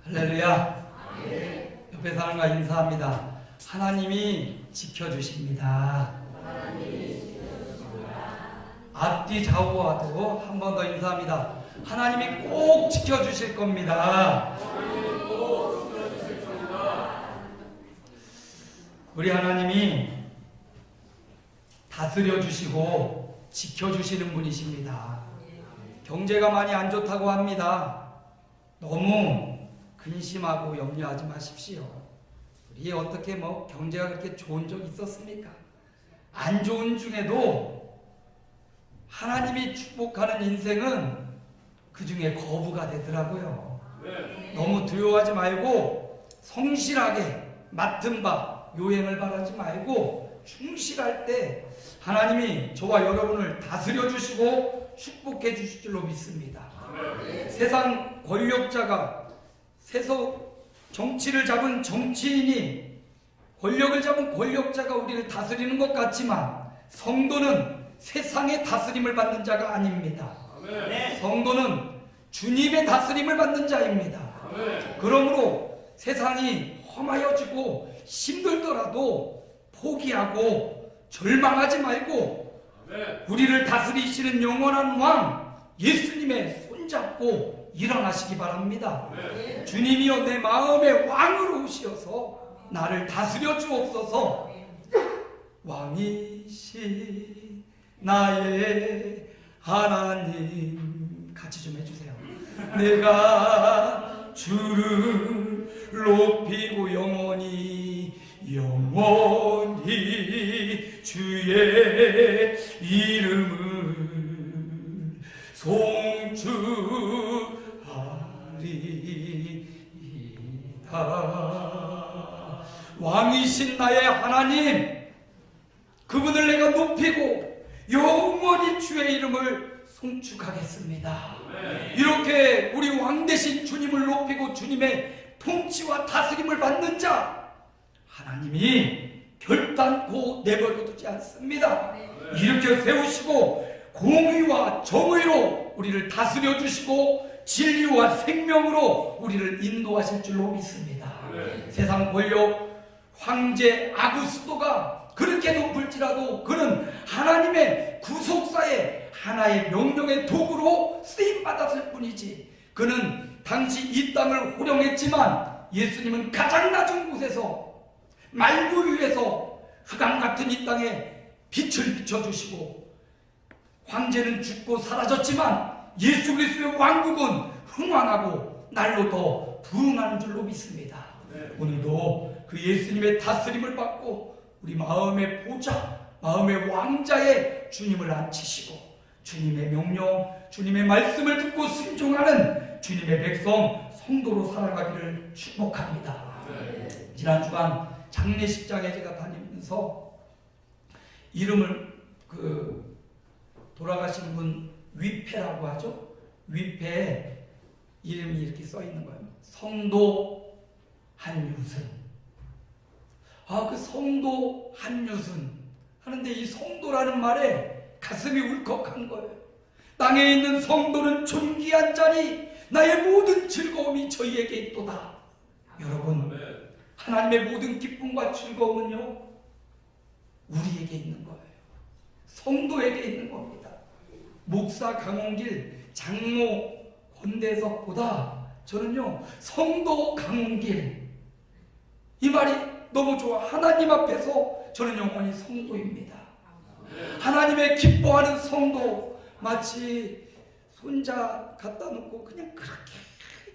할렐루야. 옆에 사람과 인사합니다. 하나님이 지켜주십니다. 앞뒤 좌우와도 한 번 더 인사합니다. 하나님이 꼭 지켜주실 겁니다. 우리 하나님이 다스려 주시고 지켜주시는 분이십니다. 경제가 많이 안 좋다고 합니다. 너무 근심하고 염려하지 마십시오. 우리 어떻게 경제가 그렇게 좋은 적 있었습니까? 안 좋은 중에도 하나님이 축복하는 인생은 그 중에 거부가 되더라고요. 너무 두려워하지 말고 성실하게 맡은 바 요행을 바라지 말고 충실할 때 하나님이 저와 여러분을 다스려 주시고 축복해 주실 줄로 믿습니다. 세상 권력자가 정치를 잡은 정치인이 권력을 잡은 권력자가 우리를 다스리는 것 같지만 성도는 세상의 다스림을 받는 자가 아닙니다. 성도는 주님의 다스림을 받는 자입니다. 그러므로 세상이 험하여지고 힘들더라도 포기하고 절망하지 말고 우리를 다스리시는 영원한 왕 예수님의 손잡고 일어나시기 바랍니다. 주님이여 내 마음의 왕으로 오시어서 나를 다스려 주옵소서. 왕이신 나의 하나님, 같이 좀 해주세요. 내가 주를 높이고 영원히 주의 이름을 송축하리이다. 왕이신 나의 하나님, 그분을 내가 높이고 영원히 주의 이름을 송축하겠습니다. 이렇게 우리 왕 대신 주님을 높이고 주님의 통치와 다스림을 받는 자 하나님이 결단코 내버려 두지 않습니다. 일으켜 세우시고 공의와 정의로 우리를 다스려 주시고 진리와 생명으로 우리를 인도하실 줄로 믿습니다. 세상 권력 황제 아구스도가 그렇게 높을지라도 그는 하나님의 구속사의 하나의 명령의 도구로 쓰임받았을 뿐이지, 그는 당시 이 땅을 호령했지만 예수님은 가장 낮은 곳에서 말구 위에서 흑암 같은 이 땅에 빛을 비춰주시고, 황제는 죽고 사라졌지만 예수 그리스도의 왕국은 흥왕하고 날로 더 부흥하는 줄로 믿습니다. 오늘도 그 예수님의 다스림을 받고 우리 마음의 보좌, 마음의 왕자에 주님을 앉히시고 주님의 명령, 주님의 말씀을 듣고 순종하는 주님의 백성, 성도로 살아가기를 축복합니다. 지난 주간 장례식장에 제가 다니면서 이름을 돌아가신 분 위패라고 하죠. 위패에 이름이 이렇게 써 있는 거예요. 성도 한유순. 그 성도 한유순 하는데 이 성도라는 말에 가슴이 울컥한 거예요. 땅에 있는 성도는 존귀한 자리, 나의 모든 즐거움이 저희에게 있도다. 여러분, 하나님의 모든 기쁨과 즐거움은요, 우리에게 있는 거예요. 성도에게 있는 겁니다. 목사 강홍길, 장로 권대석보다 저는요, 성도 강홍길, 이 말이 너무 좋아. 하나님 앞에서 저는 영원히 성도입니다. 하나님의 기뻐하는 성도, 마치 손자 갖다 놓고 그냥 그렇게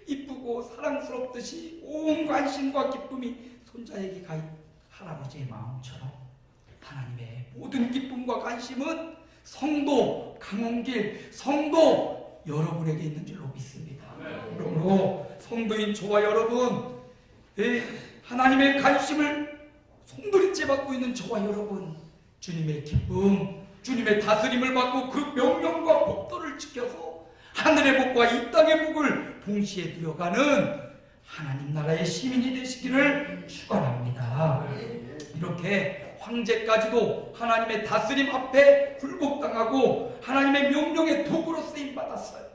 이쁘고 사랑스럽듯이 온 관심과 기쁨이 손자에게 가 있는 할아버지의 마음처럼 하나님의 모든 기쁨과 관심은 성도 강홍길, 성도 여러분에게 있는 줄로 믿습니다. 그러므로 성도인 저와 여러분, 하나님의 관심을 송두리째 받고 있는 저와 여러분, 주님의 기쁨, 주님의 다스림을 받고 그 명령과 법도를 지켜서 하늘의 복과 이 땅의 복을 동시에 누려가는 하나님 나라의 시민이 되시기를 축원합니다. 이렇게 황제까지도 하나님의 다스림 앞에 굴복당하고 하나님의 명령의 도구로 쓰임받았어요.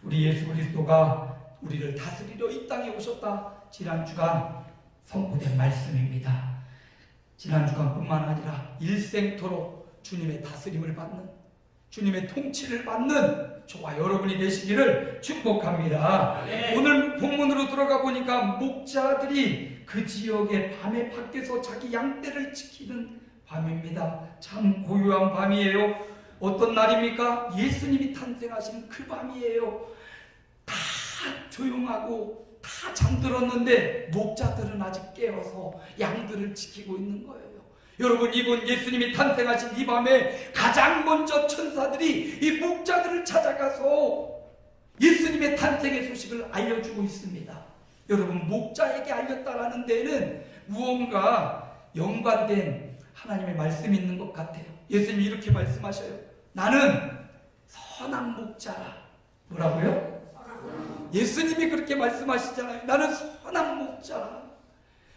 우리 예수 그리스도가 우리를 다스리러 이 땅에 오셨다. 지난 주간 선포된 말씀입니다. 지난 주간뿐만 아니라 일생토록 주님의 다스림을 받는, 주님의 통치를 받는 저와 여러분이 되시기를 축복합니다. 네. 오늘 본문으로 들어가 보니까 목자들이 그 지역의 밤에 밖에서 자기 양떼를 지키는 밤입니다. 참 고요한 밤이에요. 어떤 날입니까? 예수님이 탄생하신 그 밤이에요. 다 조용하고 다 잠들었는데 목자들은 아직 깨어서 양들을 지키고 있는 거예요. 여러분, 이번 예수님이 탄생하신 이 밤에 가장 먼저 천사들이 이 목자들을 찾아가서 예수님의 탄생의 소식을 알려주고 있습니다. 여러분, 목자에게 알렸다라는 데에는 무언가 연관된 하나님의 말씀이 있는 것 같아요. 예수님이 이렇게 말씀하셔요. 나는 선한 목자라. 뭐라고요? 예수님이 그렇게 말씀하시잖아요. 나는 선한 목자라.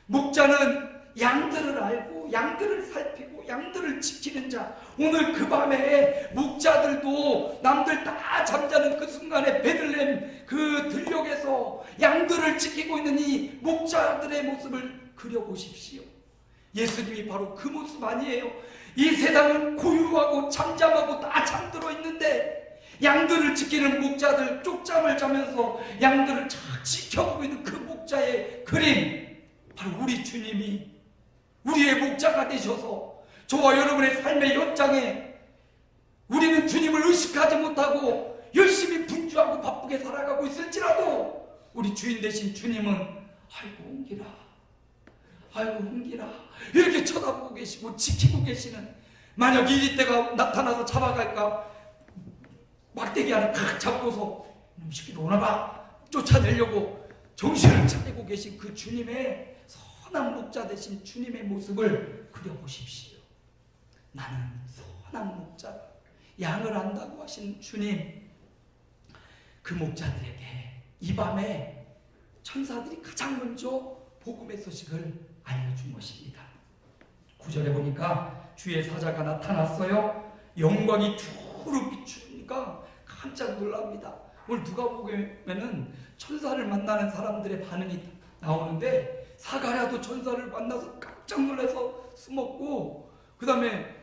목자는 양들을 알고 양들을 살피고 양들을 지키는 자. 오늘 그 밤에 목자들도 남들 다 잠자는 그 순간에 베들레헴 그 들녘에서 양들을 지키고 있는 이 목자들의 모습을 그려보십시오. 예수님이 바로 그 모습 아니에요? 이 세상은 고요하고 잠잠하고 다 잠들어 있는데 양들을 지키는 목자들, 쪽잠을 자면서 양들을 잘 지켜보고 있는 그 목자의 그림, 바로 우리 주님이 우리의 목자가 되셔서 저와 여러분의 삶의 연장에 우리는 주님을 의식하지 못하고 열심히 분주하고 바쁘게 살아가고 있을지라도 우리 주인 되신 주님은 아이고 옹기라, 아이고 옹기라 이렇게 쳐다보고 계시고 지키고 계시는, 만약 이리때가 나타나서 잡아갈까 막대기 안에 칵 잡고서 이놈 새끼도 오나봐 쫓아내려고 정신을 차리고 계신 그 주님의 선한 목자 되신 주님의 모습을 그려보십시오. 나는 선한 목자, 양을 안다고 하신 주님, 그 목자들에게 이 밤에 천사들이 가장 먼저 복음의 소식을 알려준 것입니다. 9절에 보니까 주의 사자가 나타났어요. 영광이 주로 비추니까 깜짝 놀랍니다. 오늘 누가복음에는 천사를 만나는 사람들의 반응이 나오는데 사가랴도 천사를 만나서 깜짝 놀라서 숨었고, 그 다음에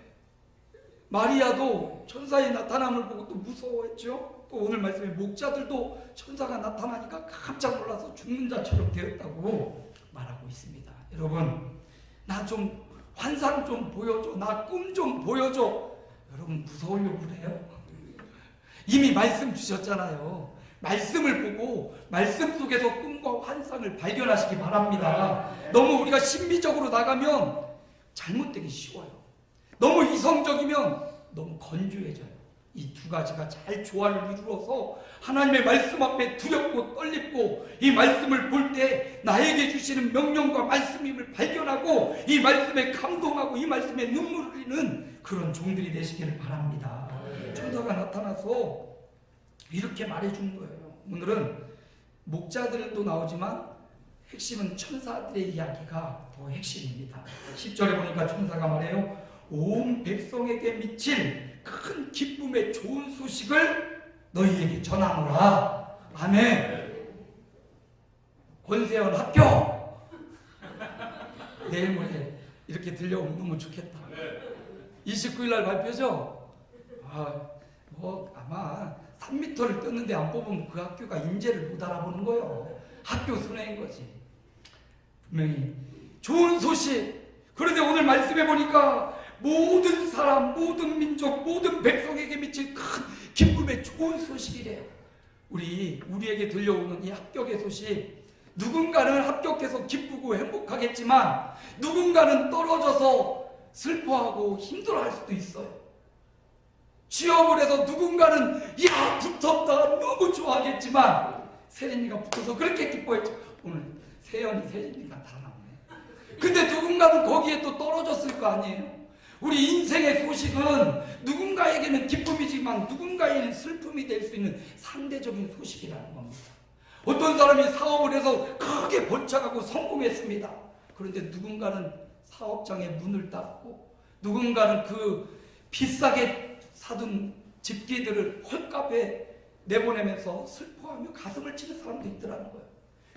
마리아도 천사의 나타남을 보고 또 무서워했죠. 또 오늘 말씀에 목자들도 천사가 나타나니까 깜짝 놀라서 죽는 자처럼 되었다고 말하고 있습니다. 여러분, 나 좀 환상 좀 보여줘, 나 꿈 좀 보여줘. 여러분, 무서우려고 그래요? 이미 말씀 주셨잖아요. 말씀을 보고 말씀 속에서 꿈과 환상을 발견하시기 바랍니다. 너무 우리가 신비적으로 나가면 잘못되기 쉬워요. 너무 이성적이면 너무 건조해져요. 이 두 가지가 잘 조화를 이루어서 하나님의 말씀 앞에 두렵고 떨리고 이 말씀을 볼 때 나에게 주시는 명령과 말씀임을 발견하고 이 말씀에 감동하고 이 말씀에 눈물을 흘리는 그런 종들이 되시기를 바랍니다. 천사가 나타나서 이렇게 말해주는 거예요. 오늘은 목자들도 나오지만 핵심은 천사들의 이야기가 더 핵심입니다. 10절에 보니까 천사가 말해요. 온 백성에게 미칠 큰 기쁨의 좋은 소식을 너희에게 전하노라. 아멘. 권세현 합격. 내일 모레 이렇게 들려오면 너무 좋겠다. 29일 날 발표죠? 아마 3m를 떴는데 안 뽑으면 그 학교가 인재를 못 알아보는 거예요. 학교 손해인 거지. 분명히 좋은 소식. 그런데 오늘 말씀해 보니까 모든 사람, 모든 민족, 모든 백성에게 미칠 큰 기쁨의 좋은 소식이래요. 우리에게 들려오는 이 합격의 소식, 누군가는 합격해서 기쁘고 행복하겠지만 누군가는 떨어져서 슬퍼하고 힘들어할 수도 있어요. 취업을 해서 누군가는 야 붙었다 너무 좋아하겠지만 세린이가 붙어서 그렇게 기뻐했죠. 오늘 세린이가 다 나오네. 근데 누군가는 거기에 또 떨어졌을 거 아니에요. 우리 인생의 소식은 누군가에게는 기쁨이지만 누군가에게는 슬픔이 될 수 있는 상대적인 소식이라는 겁니다. 어떤 사람이 사업을 해서 크게 번창하고 성공했습니다. 그런데 누군가는 사업장의 문을 닫고 누군가는 그 비싸게 사둔 집기들을 헐값에 내보내면서 슬퍼하며 가슴을 치는 사람도 있더라는 거예요.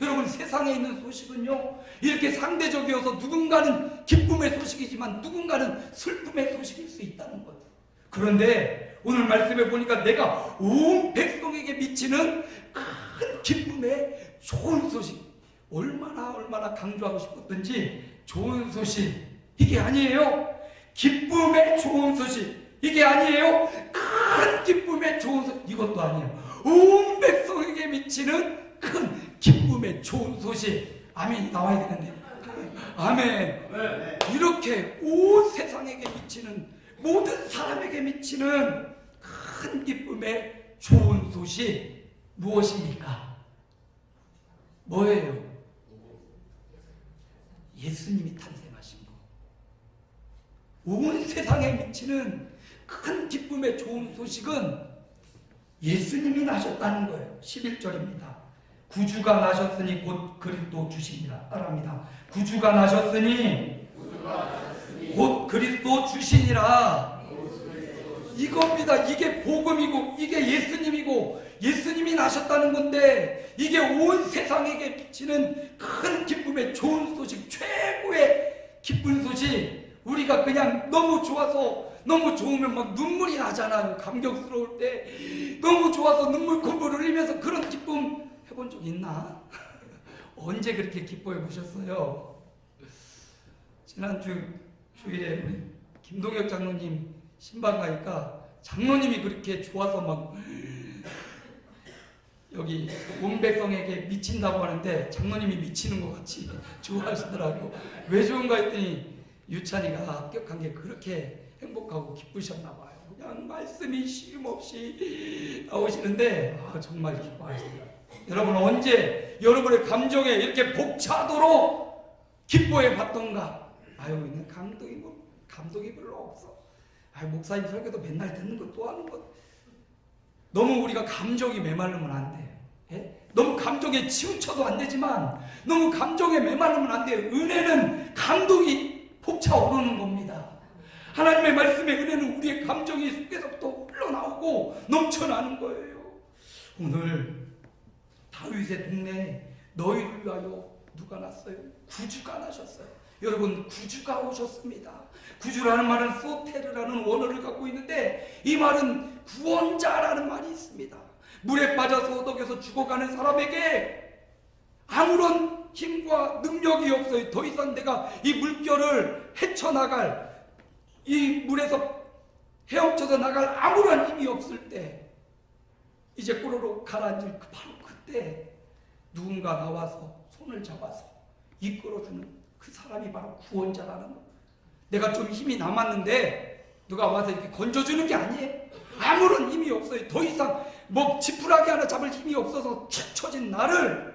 여러분, 세상에 있는 소식은요, 이렇게 상대적이어서 누군가는 기쁨의 소식이지만 누군가는 슬픔의 소식일 수 있다는 거예요. 그런데 오늘 말씀에 보니까 내가 온 백성에게 미치는 큰 기쁨의 좋은 소식, 얼마나 강조하고 싶었던지, 좋은 소식, 이게 아니에요. 기쁨의 좋은 소식, 이게 아니에요. 큰 기쁨의 좋은 소식, 이것도 아니에요. 온 백성에게 미치는 큰 기쁨의 좋은 소식. 아멘이 나와야 되는데, 아멘. 이렇게 온 세상에게 미치는, 모든 사람에게 미치는 큰 기쁨의 좋은 소식, 무엇입니까? 뭐예요? 예수님이 탄생하신 거. 온 세상에 미치는 큰 기쁨의 좋은 소식은 예수님이 나셨다는 거예요. 11절입니다. 구주가 나셨으니 곧 그리스도 주시니라. 따라합니다. 구주가 나셨으니 곧 그리스도 주시니라. 이겁니다. 이게 복음이고 이게 예수님이고 예수님이 나셨다는 건데, 이게 온 세상에게 미치는 큰 기쁨의 좋은 소식, 최고의 기쁜 소식. 우리가 그냥 너무 좋아서, 너무 좋으면 막 눈물이 나잖아요. 감격스러울 때 너무 좋아서 눈물 콧물 흘리면서 그런 기쁨 해본 적 있나? 언제 그렇게 기뻐해 보셨어요? 지난주 주일에 우리 김동혁 장로님 신방 가니까 장로님이 그렇게 좋아서 막 여기 온 백성에게 미친다고 하는데 장로님이 미치는 것 같이 좋아하시더라고. 왜 좋은가 했더니 유찬이가 합격한 게 그렇게 행복하고 기쁘셨나 봐요. 그냥 말씀이 쉼없이 나오시는데 정말 기뻐하시더라고요. 여러분, 언제 여러분의 감정에 이렇게 벅차도록 기뻐해 봤던가? 아유, 감동이 별로 없어. 목사님 설교도 맨날 듣는 것 또 하는 것. 너무 우리가 감정이 메마르면 안 돼요. 예? 너무 감정에 치우쳐도 안 되지만 너무 감정에 메마르면 안 돼요. 은혜는 감동이 벅차오르는 겁니다. 하나님의 말씀의 은혜는 우리의 감정이 속에서부터 흘러나오고 넘쳐나는 거예요. 오늘 다윗의 동네에 너희를 위하여 누가 났어요? 구주가 나셨어요. 여러분, 구주가 오셨습니다. 구주라는 말은 소테르라는 원어를 갖고 있는데, 이 말은 구원자라는 말이 있습니다. 물에 빠져서 어덕에서 죽어가는 사람에게 아무런 힘과 능력이 없어요. 더 이상 내가 이 물결을 헤쳐나갈, 이 물에서 헤엄쳐서 나갈 아무런 힘이 없을 때, 이제 꼬로록 가라앉을 바로 그때 누군가 나와서 손을 잡아서 이끌어주는 그 사람이 바로 구원자라는 거. 내가 좀 힘이 남았는데 누가 와서 이렇게 건져주는 게 아니에요. 아무런 힘이 없어요. 더 이상 지푸라기 하나 잡을 힘이 없어서 축 처진 나를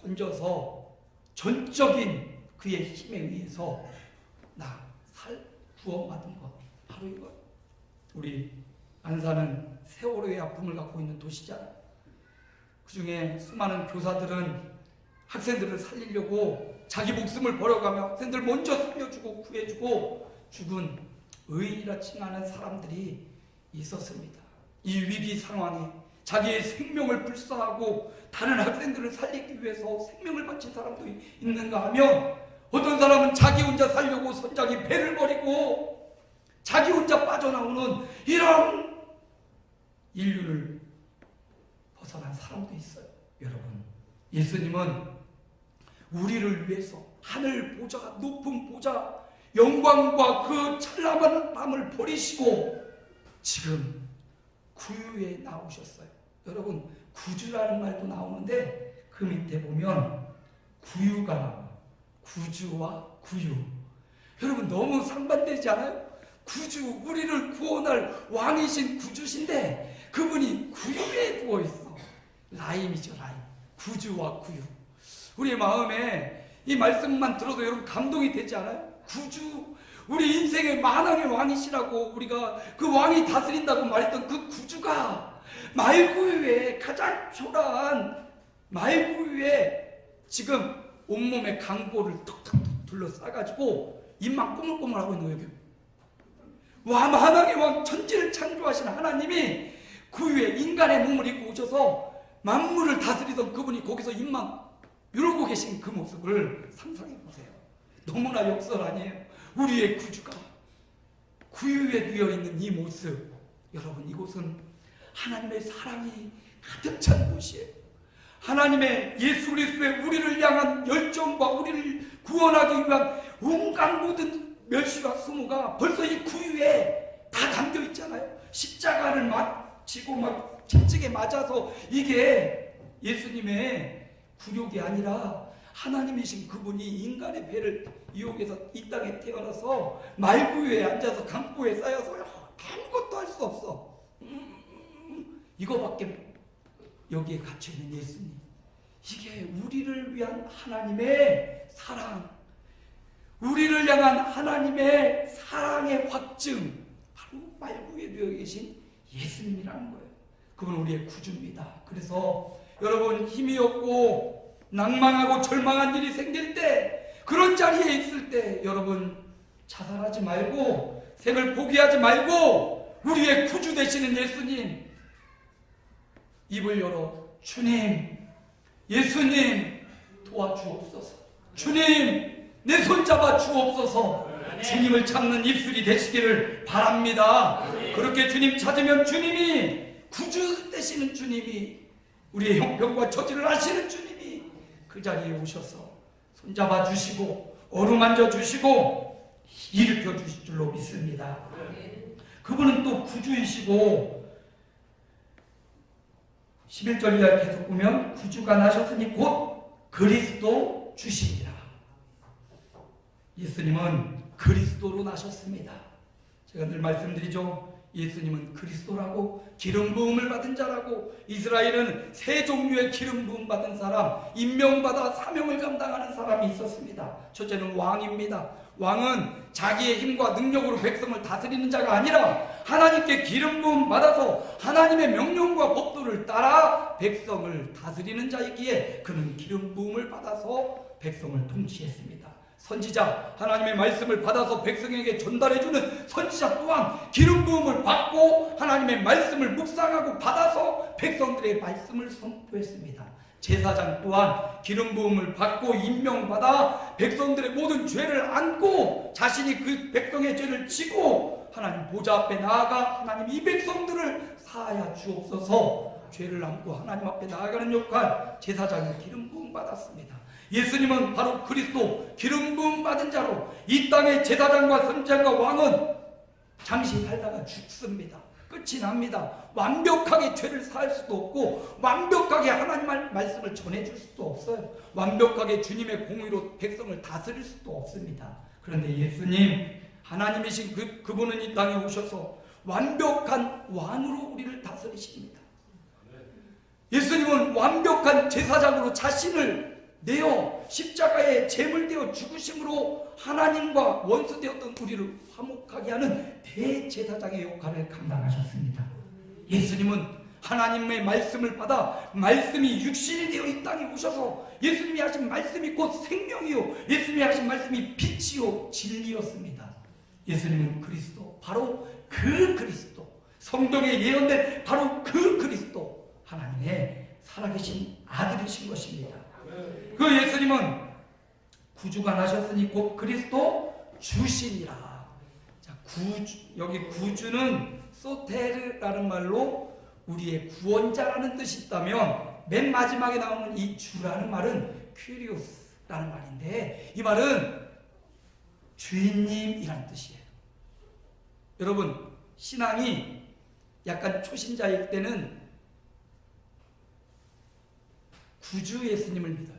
건져서 전적인 그의 힘에 의해서 구원받은 것, 바로 이거. 우리 안산은 세월호의 아픔을 갖고 있는 도시잖아요. 그 중에 수많은 교사들은 학생들을 살리려고 자기 목숨을 버려가며 학생들 먼저 살려주고 구해주고 죽은 의인이라 칭하는 사람들이 있었습니다. 이 위기 상황에 자기의 생명을 불사하고 다른 학생들을 살리기 위해서 생명을 바친 사람도 있는가 하면, 어떤 사람은 자기 혼자 살려고 선장이 배를 버리고 자기 혼자 빠져나오는 이런 인류를 벗어난 사람도 있어요. 여러분, 예수님은 우리를 위해서 하늘 보좌, 높은 보좌, 영광과 그 찬란함을 버리시고 지금 구유에 나오셨어요. 여러분, 구주라는 말도 나오는데 그 밑에 보면 구유가 나와요. 구주와 구유. 여러분, 너무 상반되지 않아요? 구주, 우리를 구원할 왕이신 구주신데 그분이 구유에 누워있어. 라임이죠, 라임. 구주와 구유. 우리 마음에 이 말씀만 들어도 여러분 감동이 되지 않아요? 구주, 우리 인생의 만왕의 왕이시라고, 우리가 그 왕이 다스린다고 말했던 그 구주가 말구유에, 가장 초라한 말구유에 지금 온몸에 강보를 톡톡톡 둘러싸가지고 입만 꼬물꼬물하고 있는 거예요. 만왕의 왕, 천지를 창조하신 하나님이 구유에 인간의 몸을 입고 오셔서 만물을 다스리던 그분이 거기서 입만 이러고 계신 그 모습을 상상해 보세요. 너무나 역설 아니에요? 우리의 구주가 구유에 누워 있는 이 모습, 여러분 이곳은 하나님의 사랑이 가득 찬 곳이에요. 하나님의 예수 그리스도의 우리를 향한 열정과 우리를 구원하기 위한 온갖 모든 멸시와 수모가 벌써 이 구유에 다 담겨 있잖아요. 십자가를 지고 막 채찍에 맞아서 이게 예수님의 굴욕이 아니라 하나님이신 그분이 인간의 배를 이용해서 이 땅에 태어나서 말구유에 앉아서 강보에 쌓여서 아무것도 할 수 없어. 이거밖에 여기에 갇혀있는 예수님, 이게 우리를 위한 하나님의 사랑, 우리를 향한 하나님의 사랑의 확증, 바로 말구유에 누워 계신 예수님이라는 거예요. 그분은 우리의 구주입니다. 그래서 여러분 힘이 없고 낭망하고 절망한 일이 생길 때, 그런 자리에 있을 때 여러분 자살하지 말고 생을 포기하지 말고 우리의 구주 되시는 예수님 입을 열어 주님, 예수님 도와주옵소서, 주님 내 손잡아 주옵소서, 주님을 찾는 입술이 되시기를 바랍니다. 그렇게 주님 찾으면 주님이, 구주 되시는 주님이, 우리의 형편과 처지를 아시는 주님이 그 자리에 오셔서 손잡아 주시고 어루만져 주시고 일으켜 주실 줄로 믿습니다. 그분은 또 구주이시고 11절 이하 계속 보면 구주가 나셨으니 곧 그리스도 주시니라. 예수님은 그리스도로 나셨습니다. 제가 늘 말씀드리죠. 예수님은 그리스도라고, 기름 부음을 받은 자라고, 이스라엘은 세 종류의 기름 부음 받은 사람, 임명받아 사명을 감당하는 사람이 있었습니다. 첫째는 왕입니다. 왕은 자기의 힘과 능력으로 백성을 다스리는 자가 아니라 하나님께 기름 부음 받아서 하나님의 명령과 법도를 따라 백성을 다스리는 자이기에 그는 기름 부음을 받아서 백성을 통치했습니다. 선지자, 하나님의 말씀을 받아서 백성에게 전달해주는 선지자 또한 기름 부음을 받고 하나님의 말씀을 묵상하고 받아서 백성들의 말씀을 선포했습니다. 제사장 또한 기름 부음을 받고 임명받아 백성들의 모든 죄를 안고 자신이 그 백성의 죄를 지고 하나님 보좌 앞에 나아가 하나님 이 백성들을 사하여 주옵소서, 죄를 안고 하나님 앞에 나아가는 역할, 제사장이 기름 부음 받았습니다. 예수님은 바로 그리스도, 기름 부음 받은 자로 이 땅의 제사장과 선지자과 왕은 잠시 살다가 죽습니다. 끝이 납니다. 완벽하게 죄를 사할 수도 없고 완벽하게 하나님 말씀을 전해줄 수도 없어요. 완벽하게 주님의 공의로 백성을 다스릴 수도 없습니다. 그런데 예수님, 하나님이신 그분은 이 땅에 오셔서 완벽한 왕으로 우리를 다스리십니다. 예수님은 완벽한 제사장으로 자신을 내어 십자가에 제물되어 죽으심으로 하나님과 원수되었던 우리를 화목하게 하는 대제사장의 역할을 감당하셨습니다. 예수님은 하나님의 말씀을 받아 말씀이 육신이 되어 이 땅에 오셔서 예수님이 하신 말씀이 곧 생명이요, 예수님이 하신 말씀이 빛이요 진리였습니다. 예수님은 그리스도, 바로 그 그리스도, 성경에 예언된 바로 그 그리스도, 하나님의 살아계신 아들이신 것입니다. 그 예수님은 구주가 나셨으니 곧 그리스도 주시니라. 자, 여기 구주는 소테르라는 말로 우리의 구원자라는 뜻이 있다면, 맨 마지막에 나오는 이 주라는 말은 퀴리오스라는 말인데, 이 말은 주인님이란 뜻이에요. 여러분, 신앙이 약간 초신자일 때는 구주 예수님을 믿어요.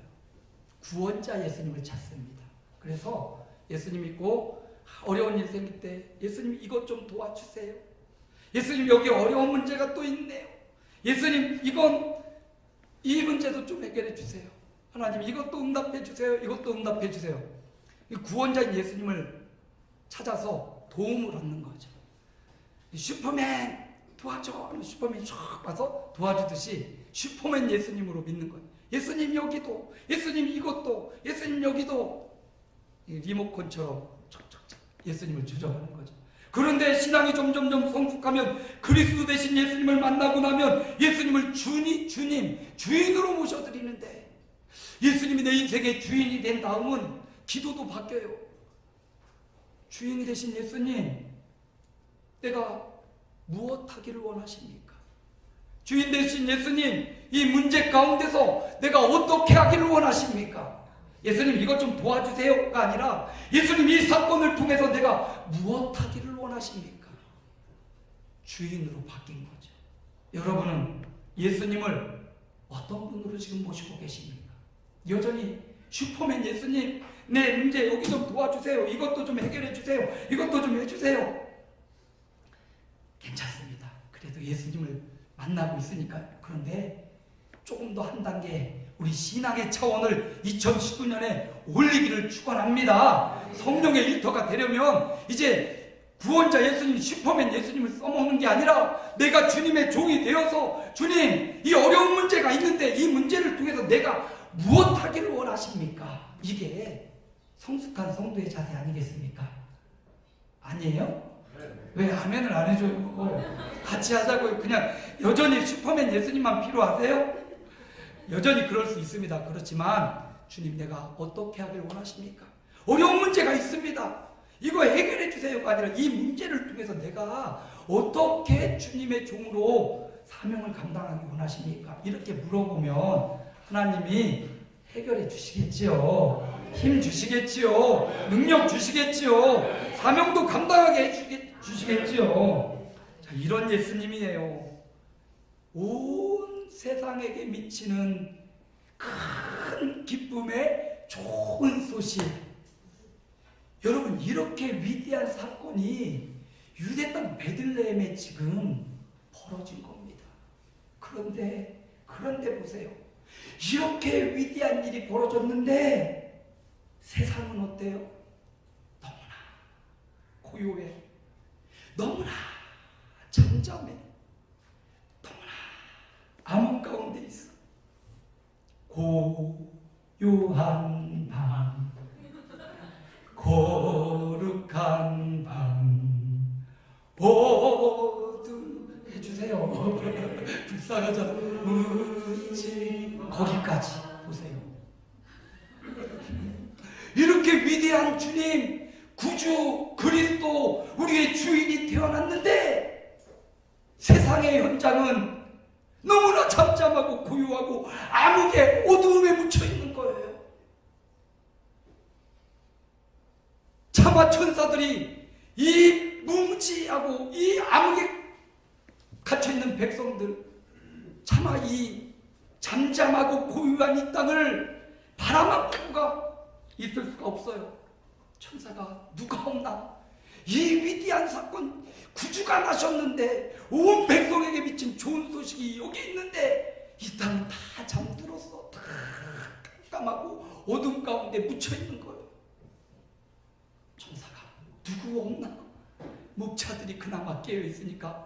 구원자 예수님을 찾습니다. 그래서 예수님 믿고 어려운 일 생길 때 예수님 이것 좀 도와주세요. 예수님 여기 어려운 문제가 또 있네요. 예수님 이 문제도 좀 해결해 주세요. 하나님 이것도 응답해 주세요. 이것도 응답해 주세요. 구원자인 예수님을 찾아서 도움을 얻는 거죠. 슈퍼맨 도와줘. 슈퍼맨이 쫙 와서 도와주듯이 슈퍼맨 예수님으로 믿는 거예요. 예수님 여기도, 예수님 이것도, 예수님 여기도, 리모컨처럼 촉촉촉 예수님을 조정하는 거죠. 그런데 신앙이 점점점 성숙하면 그리스도 대신 예수님을 만나고 나면 예수님을 주인으로 모셔드리는데, 예수님이 내 인생의 주인이 된 다음은 기도도 바뀌어요. 주인 대신 예수님, 내가 무엇 하기를 원하십니까? 주인 대신 예수님, 이 문제 가운데서 내가 어떻게 하기를 원하십니까? 예수님 이것 좀 도와주세요가 아니라, 예수님 이 사건을 통해서 내가 무엇 하기를 원하십니까? 주인으로 바뀐 거죠. 여러분은 예수님을 어떤 분으로 지금 모시고 계십니까? 여전히 슈퍼맨 예수님, 내 문제 여기 좀 도와주세요, 이것도 좀 해결해 주세요, 이것도 좀 해주세요. 괜찮습니다. 그래도 예수님을 만나고 있으니까. 그런데 조금 더 한 단계 우리 신앙의 차원을 2019년에 올리기를 축원합니다. 성령의 일터가 되려면 이제 구원자 예수님, 슈퍼맨 예수님을 써먹는 게 아니라, 내가 주님의 종이 되어서, 주님 이 어려운 문제가 있는데 이 문제를 통해서 내가 무엇 하기를 원하십니까? 이게 성숙한 성도의 자세 아니겠습니까? 아니에요? 왜 아멘을 안 해줘요? 같이 하자고요. 그냥 여전히 슈퍼맨 예수님만 필요하세요? 여전히 그럴 수 있습니다. 그렇지만 주님, 내가 어떻게 하길 원하십니까? 어려운 문제가 있습니다. 이거 해결해 주세요가 아니라, 이 문제를 통해서 내가 어떻게 주님의 종으로 사명을 감당하기 원하십니까? 이렇게 물어보면 하나님이 해결해 주시겠지요. 힘 주시겠지요. 능력 주시겠지요. 사명도 감당하게 주시겠지요. 자, 이런 예수님이에요. 온 세상에게 미치는 큰 기쁨의 좋은 소식. 여러분, 이렇게 위대한 사건이 유대 땅 베들레헴에 지금 벌어진 겁니다. 그런데 보세요. 이렇게 위대한 일이 벌어졌는데 세상은 어때요? 너무나 고요해. 너무나 잠잠해. 너무나 암흑 가운데 있어. 고요한 밤, 거룩한 밤, 어둠 해주세요. 불쌍하잖아. 거기까지 보세요. 이렇게 위대한 주님, 구주 그리스도, 우리의 주인이 태어났는데 세상의 현장은 너무나 잠잠하고 고요하고 암흑의 어두움에 묻혀있는 거예요. 차마 천사들이 이 무지하고 이 암흑에 갇혀있는 백성들, 차마 이 잠잠하고 고요한 이 땅을 바라만 보고가 있을 수가 없어요. 천사가 누가 없나? 이 위대한 사건, 구주가 나셨는데, 온 백성에게 미친 좋은 소식이 여기 있는데 이 땅은 다 잠들었어. 다 깜깜하고 어둠 가운데 묻혀있는 거예요. 천사가 누구 없나? 목자들이 그나마 깨어있으니까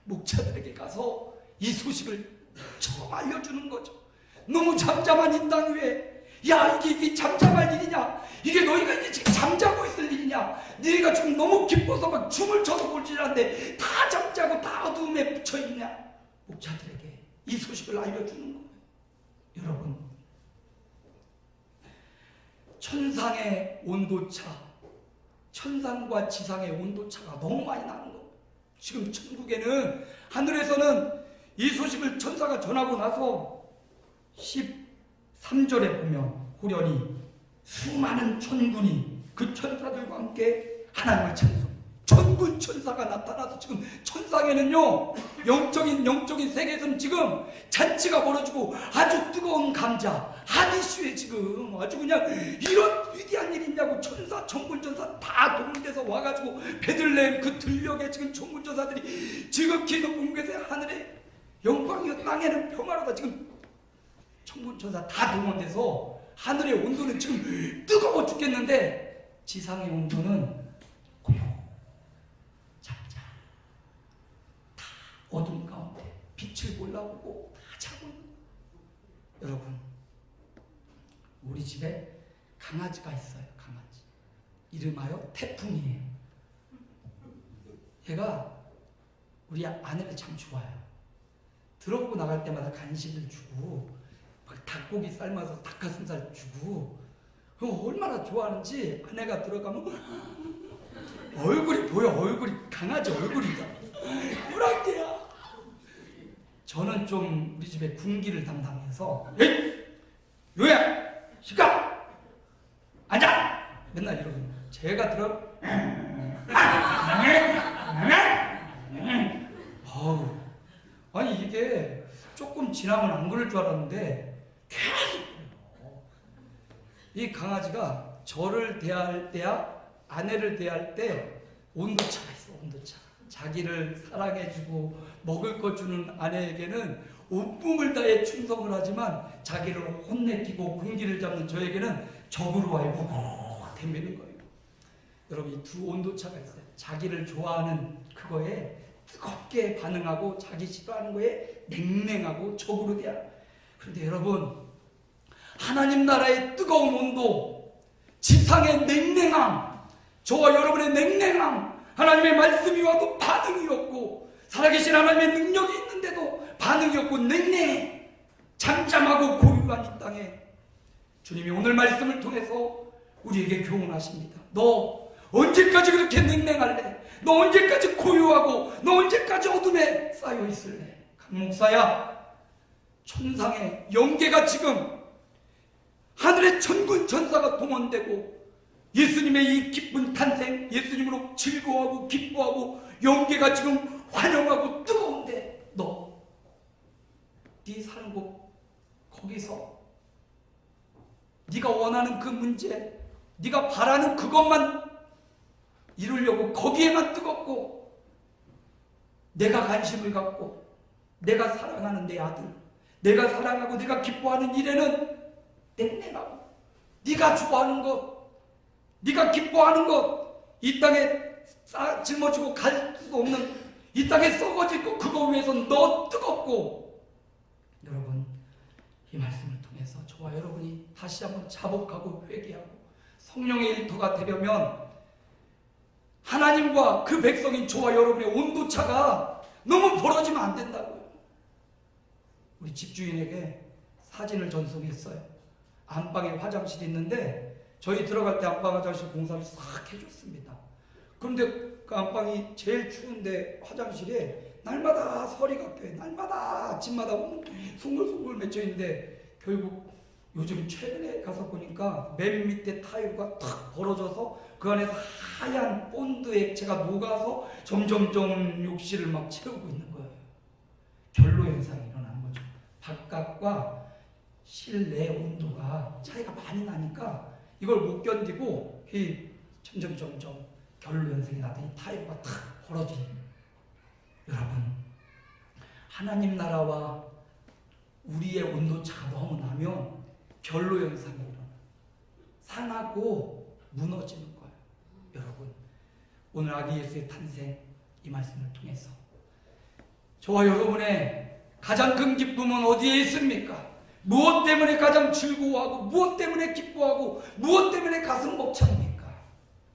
목자들에게 가서 이 소식을 처음 알려주는 거죠. 너무 잠잠한 이 땅 위에, 야, 이게 잠잠할 일이냐? 이게 너희가 이제 지금 잠자고 있을 일이냐? 너희가 지금 너무 기뻐서 막 춤을 춰서 볼지라는데 다 잠자고 다 어두움에 묻혀있냐? 목자들에게 이 소식을 알려주는 거예요. 여러분, 천상의 온도차, 천상과 지상의 온도차가 너무 많이 나는 거예요. 지금 천국에는, 하늘에서는 이 소식을 천사가 전하고 나서 13절에 보면 호련히 수많은 천군이 그 천사들과 함께 하나님을 찬송. 천군 천사가 나타나서 지금 천상에는요, 영적인 세계에서는 지금 잔치가 벌어지고 아주 뜨거운 감자, 하디슈에 지금 아주 그냥 이런 위대한 일이 있냐고 천사, 천군 천사 다 동원돼서 와가지고 베들레헴 그 들녘에 지금 천군 천사들이 지극히 높은 곳에 하늘에 영광이요 땅에는 평화로다. 지금 천군 천사 다 동원돼서 하늘의 온도는 지금 뜨거워 죽겠는데 지상의 온도는 고요, 잠잠, 다 어둠 가운데 빛을 몰라보고 다 자고 있는 거예요. 여러분, 우리 집에 강아지가 있어요. 강아지 이름하여 태풍이에요. 얘가 우리 아내를 참 좋아해요. 들어오고 나갈 때마다 간식을 주고 막 닭고기 삶아서 닭가슴살 주고 얼마나 좋아하는지 아내가 들어가면 얼굴이 보여. 얼굴이 강아지 얼굴이잖아. 우락이야. 저는 좀 우리 집에 군기를 담당해서 에이! 요야! 시까! 앉아! 맨날 이러거든요. 제가 들어 아니 이게 조금 지나면 안 그럴 줄 알았는데 계속 이 강아지가 저를 대할 때야 아내를 대할 때 온도차가 있어. 온도차. 자기를 사랑해주고 먹을 거 주는 아내에게는 온몸을 다해 충성을 하지만 자기를 혼내키고 군기를 잡는 저에게는 적으로 알고 덤비는 거예요. 여러분 이 두 온도차가 있어요. 자기를 좋아하는 그거에 뜨겁게 반응하고 자기 싫어하는 거에 냉랭하고 적으로 대하는. 그런데 여러분 하나님 나라의 뜨거운 온도, 지상의 냉랭함, 저와 여러분의 냉랭함, 하나님의 말씀이 와도 반응이 없고 살아계신 하나님의 능력이 있는데도 반응이 없고 냉랭해 잠잠하고 고요한 이 땅에 주님이 오늘 말씀을 통해서 우리에게 교훈하십니다. 너 언제까지 그렇게 냉랭할래? 너 언제까지 고요하고 너 언제까지 어둠에 쌓여 있을래? 강목사야, 천상의 영계가 지금 하늘의 천군 천사가 동원되고 예수님의 이 기쁜 탄생, 예수님으로 즐거워하고 기뻐하고 영계가 지금 환영하고 뜨거운데 네 사는 곳 거기서 네가 원하는 그 문제, 네가 바라는 그것만 이루려고 거기에만 뜨겁고 내가 관심을 갖고 내가 사랑하는 내 아들, 내가 사랑하고 내가 기뻐하는 일에는 냉랭하고 네가 좋아하는 것, 네가 기뻐하는 것, 이 땅에 짊어지고 갈 수 없는 이 땅에 썩어질 것, 그거 위해서 너 뜨겁고. 여러분 이 말씀을 통해서 저와 여러분이 다시 한번 자복하고 회개하고 성령의 일터가 되려면 하나님과 그 백성인 저와 여러분의 온도차가 너무 벌어지면 안 된다고요. 우리 집주인에게 사진을 전송했어요. 안방에 화장실이 있는데 저희 들어갈 때 안방 화장실 공사를 싹 해줬습니다. 그런데 그 안방이 제일 추운데 화장실에 날마다 서리가 껴요. 날마다 아침마다 송글송글 맺혀 있는데 결국 요즘 최근에 가서 보니까 맨 밑에 타일과 탁 벌어져서 그 안에서 하얀 본드 액체가 녹아서 점점점 욕실을 막 채우고 있는 거예요. 결로 현상이 일어나는 거죠. 바깥과 실내 온도가 차이가 많이 나니까 이걸 못 견디고 점점 결로 현상이 나더니 타일과 탁 벌어지는. 여러분 하나님 나라와 우리의 온도차가 너무 나면 결로 현상이 일어나 상하고 무너지는 거예요. 여러분 오늘 아기 예수의 탄생 이 말씀을 통해서 저와 여러분의 가장 큰 기쁨은 어디에 있습니까? 무엇 때문에 가장 즐거워하고 무엇 때문에 기뻐하고 무엇 때문에 가슴 벅찹니까?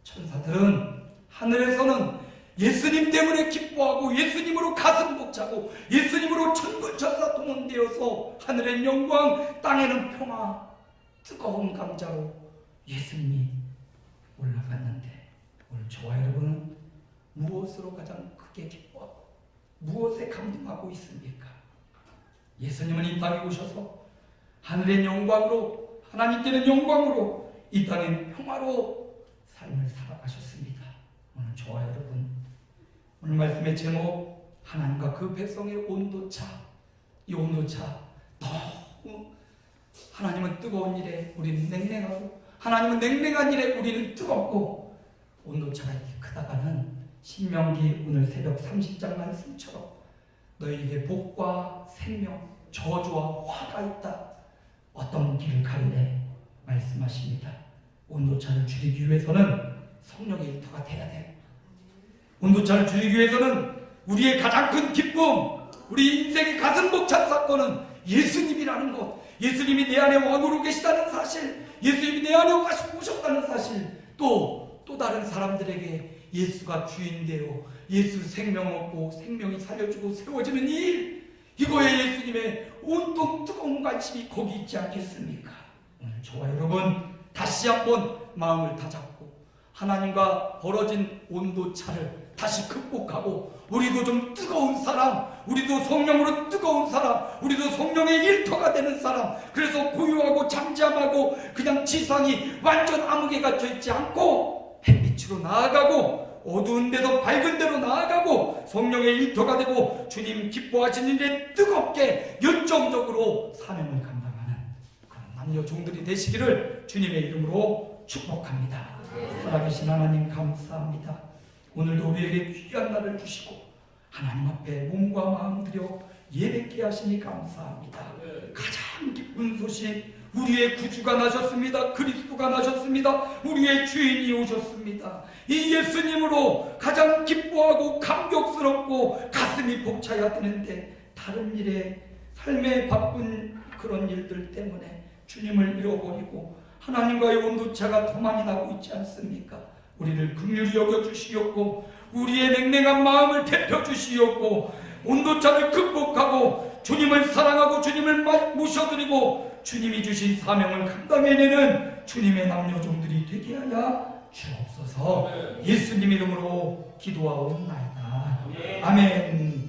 천사들은 하늘에서는 예수님 때문에 기뻐하고 예수님으로 가슴 벅차고 예수님으로 천군 천사 동원되어서 하늘엔 영광 땅에는 평화 뜨거운 감자로 예수님이 올라갔는데 오늘 저와 여러분은 무엇으로 가장 크게 기뻐하고 무엇에 감동하고 있습니까? 예수님은 이 땅에 오셔서 하늘엔 영광으로 하나님께는 영광으로 이 땅엔 평화로 삶을 살아가셨습니다. 오늘 저와 여러분 오늘 말씀의 제목 하나님과 그 백성의 온도차, 이 온도차 너무 하나님은 뜨거운 일에 우리는 냉랭하고 하나님은 냉랭한 일에 우리는 뜨겁고 온도차가 이렇게 크다가는 신명기 오늘 새벽 30장 말씀처럼 너희에게 복과 생명 저주와 화가 있다. 어떤 길을 갈래? 말씀하십니다. 온도차를 줄이기 위해서는 성령의 일터가 돼야 돼. 온도차를 줄이기 위해서는 우리의 가장 큰 기쁨, 우리 인생의 가슴 벅찬 사건은 예수님이라는 것, 예수님이 내 안에 왕으로 계시다는 사실, 예수님이 내 안에 오셨다는 사실, 또 다른 사람들에게 예수가 주인되어 예수 생명 얻고 생명이 살려주고 세워지는 일, 이거에 예수님의 온통 뜨거운 관심이 거기 있지 않겠습니까? 오늘 저와 여러분 다시 한번 마음을 다잡고 하나님과 벌어진 온도차를 다시 극복하고 우리도 좀 뜨거운 사람, 우리도 성령으로 뜨거운 사람, 우리도 성령의 일터가 되는 사람, 그래서 고요하고 잠잠하고 그냥 지상이 완전 암흑에 갇혀 있지 않고 햇빛으로 나아가고 어두운 데서 밝은 데로 나아가고 성령의 일터가 되고 주님 기뻐하시는 일에 뜨겁게 열정적으로 사명을 감당하는 그런 남녀 종들이 되시기를 주님의 이름으로 축복합니다. 살아계신 하나님 감사합니다. 오늘도 우리에게 귀한 날을 주시고 하나님 앞에 몸과 마음 들여 예배케 하시니 감사합니다. 가장 기쁜 소식, 우리의 구주가 나셨습니다. 그리스도가 나셨습니다. 우리의 주인이 오셨습니다. 이 예수님으로 가장 기뻐하고 감격스럽고 가슴이 벅차야 되는데 다른 일에 삶에 바쁜 그런 일들 때문에 주님을 잃어버리고 하나님과의 온도차가 더 많이 나고 있지 않습니까? 우리를 긍휼히 여겨주시옵고 우리의 냉랭한 마음을 데펴주시옵고 온도차를 극복하고 주님을 사랑하고 주님을 모셔드리고 주님이 주신 사명을 감당해내는 주님의 남녀종들이 되게 하여 주옵소서. 예수님 이름으로 기도하옵나이다. 아멘.